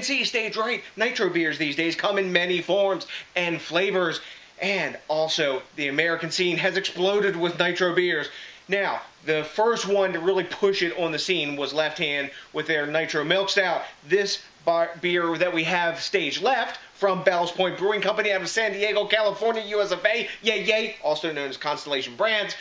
see, stage right, nitro beers these days come in many forms and flavors. And also, the American scene has exploded with nitro beers. Now, the first one to really push it on the scene was Left Hand with their Nitro Milk Stout. This beer that we have stage left from Ballast Brewing Company out of San Diego, California, USA, yay, yay, also known as Constellation Brands.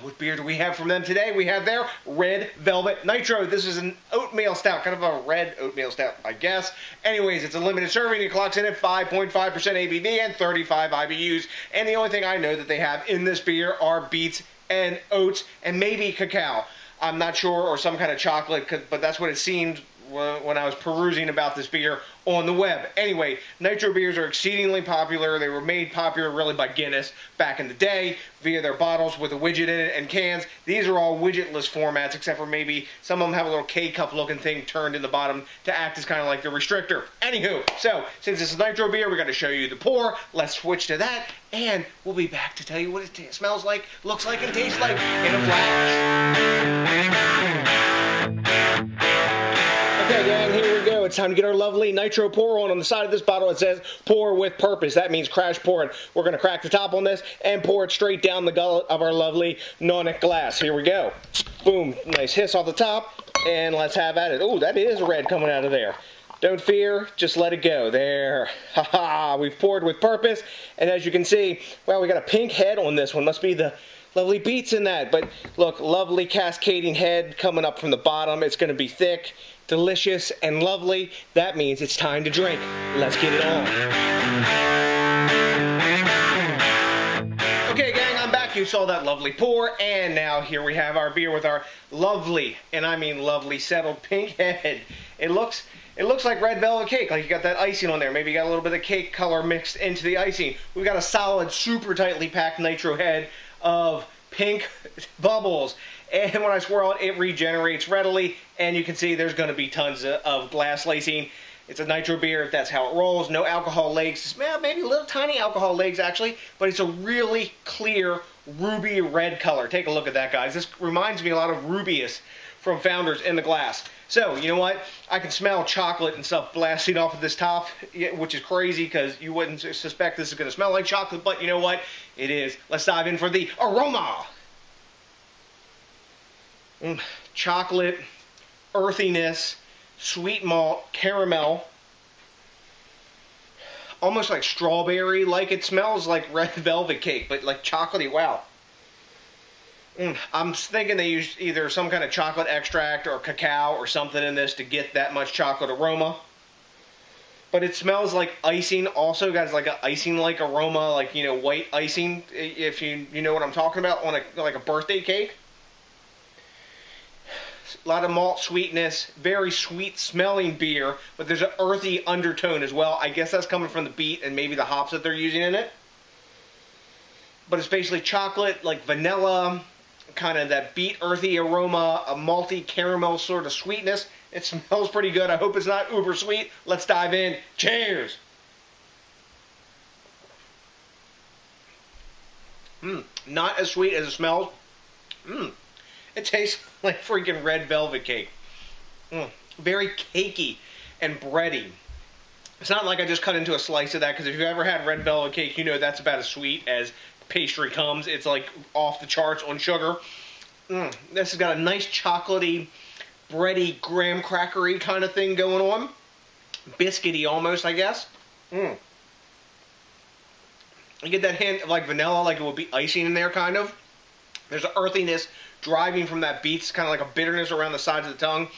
What beer do we have from them today? We have their Red Velvet Nitro. This is an oatmeal stout, kind of a red oatmeal stout, I guess. Anyways, it's a limited serving. It clocks in at 5.5% ABV and 35 IBUs. And the only thing I know that they have in this beer are beets and oats and maybe cacao. I'm not sure, or some kind of chocolate, but that's what it seemed when I was perusing about this beer on the web. Anyway, nitro beers are exceedingly popular. They were made popular really by Guinness back in the day via their bottles with a widget in it and cans. These are all widgetless formats, except for maybe some of them have a little K-cup looking thing turned in the bottom to act as kind of like the restrictor. Anywho, so since this is nitro beer, we're going to show you the pour. Let's switch to that, and we'll be back to tell you what it smells like, looks like, and tastes like in a flash. Okay, gang, here we go. It's time to get our lovely Nitro Pour on. On the side of this bottle, it says, pour with purpose. That means crash pour it. We're going to crack the top on this and pour it straight down the gullet of our lovely Nonic glass. Here we go. Boom. Nice hiss off the top, and let's have at it. Oh, that is red coming out of there. Don't fear, just let it go. There. Ha-ha. We've poured with purpose, and as you can see, well, we got a pink head on this one. Must be the lovely beets in that. But look, lovely cascading head coming up from the bottom. It's going to be thick, delicious, and lovely. That means it's time to drink. Let's get it on. Okay, gang, I'm back. You saw that lovely pour, and now here we have our beer with our lovely, and I mean lovely, settled pink head. It looks like red velvet cake, like you got that icing on there. Maybe you got a little bit of cake color mixed into the icing. We've got a solid, super tightly packed nitro head of pink bubbles. And when I swirl it, it regenerates readily, and you can see there's going to be tons of glass lacing. It's a nitro beer, that's how it rolls. No alcohol legs, well, maybe little tiny alcohol legs actually, but it's a really clear ruby red color. Take a look at that, guys. This reminds me a lot of Rubius from Founders in the glass. So, you know what? I can smell chocolate and stuff blasting off of this top, which is crazy because you wouldn't suspect this is going to smell like chocolate, but you know what? It is. Let's dive in for the aroma. Chocolate, earthiness, sweet malt, caramel, almost like strawberry, like it smells like red velvet cake, but like chocolatey. Wow. I'm thinking they used either some kind of chocolate extract or cacao or something in this to get that much chocolate aroma. But it smells like icing also, guys, like an icing-like aroma, like, you know, white icing, if you know what I'm talking about, on like a birthday cake. A lot of malt sweetness, very sweet smelling beer, but there's an earthy undertone as well. I guess that's coming from the beet and maybe the hops that they're using in it. But it's basically chocolate, like vanilla, kind of that beet earthy aroma, a malty caramel sort of sweetness. It smells pretty good. I hope it's not uber sweet. Let's dive in. Cheers! Not as sweet as it smells. It tastes like freaking red velvet cake. Very cakey and bready. It's not like I just cut into a slice of that, because if you've ever had red velvet cake, you know that's about as sweet as pastry comes. It's like off the charts on sugar. This has got a nice chocolatey, bready, graham crackery kind of thing going on. Biscuity almost, I guess. You get that hint of like vanilla, like it would be icing in there kind of. There's an earthiness driving from that beets, kind of like a bitterness around the sides of the tongue.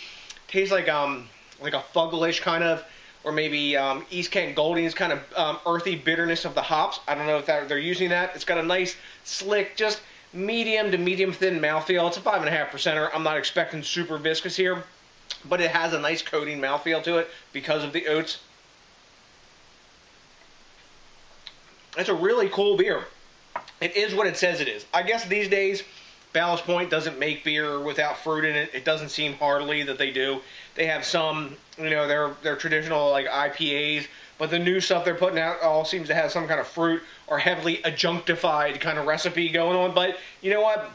Tastes like a fugglish kind of, or maybe East Kent Golding's kind of earthy bitterness of the hops. I don't know if they're using that. It's got a nice, slick, just medium to medium thin mouthfeel. It's a 5.5%er. I'm not expecting super viscous here, but it has a nice coating mouthfeel to it because of the oats. It's a really cool beer. It is what it says it is. I guess these days, Ballast Point doesn't make beer without fruit in it. It doesn't seem heartily that they do. They have some, you know, their traditional like IPAs, but the new stuff they're putting out all seems to have some kind of fruit or heavily adjunctified kind of recipe going on. But you know what?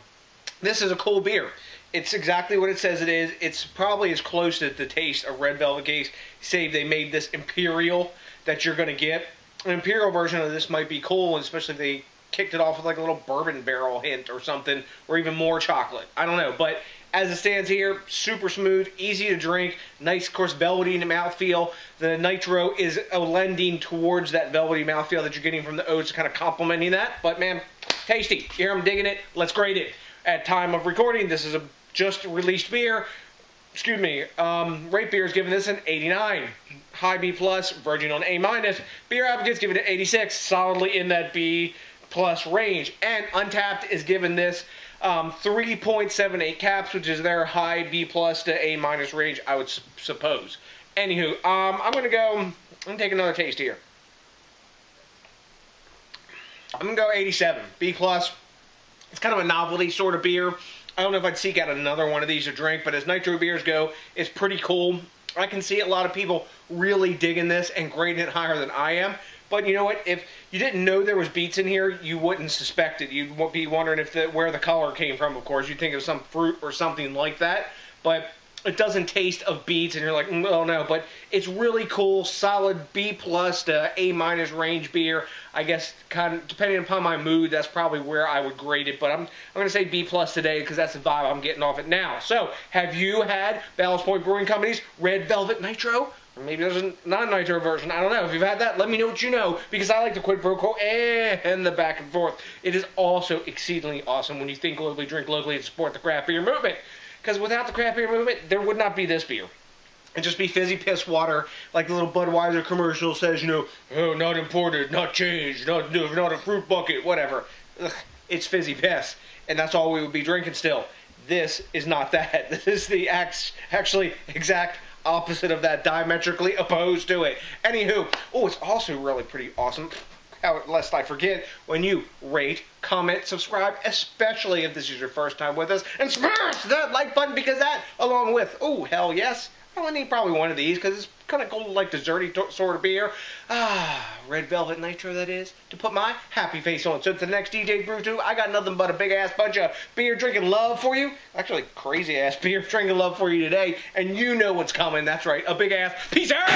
This is a cool beer. It's exactly what it says it is. It's probably as close to the taste of Red Velvet case, save they made this Imperial that you're going to get. An Imperial version of this might be cool, especially if they kicked it off with like a little bourbon barrel hint or something, or even more chocolate. I don't know, but as it stands here, super smooth, easy to drink, nice, of course, velvety in the mouthfeel. The Nitro is lending towards that velvety mouthfeel that you're getting from the oats, kind of complementing that. But man, tasty. Here I'm digging it. Let's grade it. At time of recording, this is a just released beer. Excuse me. Rate Beer is giving this an 89. High B+, verging on A-. Beer Advocates giving it 86, solidly in that B+ range. And Untapped is giving this 3.78 caps, which is their high B+ to A- range, I would suppose. Anywho, I'm going to take another taste here. I'm going to go 87. B+. It's kind of a novelty sort of beer. I don't know if I'd seek out another one of these to drink, but as Nitro beers go, it's pretty cool. I can see a lot of people really digging this and grading it higher than I am. But you know what? If you didn't know there was beets in here, you wouldn't suspect it. You'd be wondering if where the color came from, of course. You'd think of some fruit or something like that. But it doesn't taste of beets, and you're like, oh no. But it's really cool, solid B+ to A- range beer. I guess, kind of, depending upon my mood, that's probably where I would grade it. But I'm going to say B+ today because that's the vibe I'm getting off it now. So, have you had Ballast Point Brewing Company's Red Velvet Nitro? Or maybe there's a non-nitro version. I don't know. If you've had that, let me know what you know, because I like the quid pro quo and the back and forth. It is also exceedingly awesome when you think locally, drink locally, and support the craft beer movement. Because without the craft beer movement, there would not be this beer. It'd just be fizzy piss water, like the little Budweiser commercial says, you know, oh, not imported, not changed, not a fruit bucket, whatever. Ugh, it's fizzy piss, and that's all we would be drinking still. This is not that. This is the actually exact opposite of that, diametrically opposed to it. Anywho, oh, it's also really pretty awesome. Lest I forget, when you rate, comment, subscribe, especially if this is your first time with us, and smash that like button, because that, along with, oh, hell yes, I need probably one of these, because it's kind of cool, like desserty sort of beer. Red Velvet Nitro, that is, to put my happy face on. So to the next DJs BrewTube, I got nothing but a big-ass bunch of beer drinking love for you. Actually, crazy-ass beer drinking love for you today, and you know what's coming. That's right, a big-ass peace out!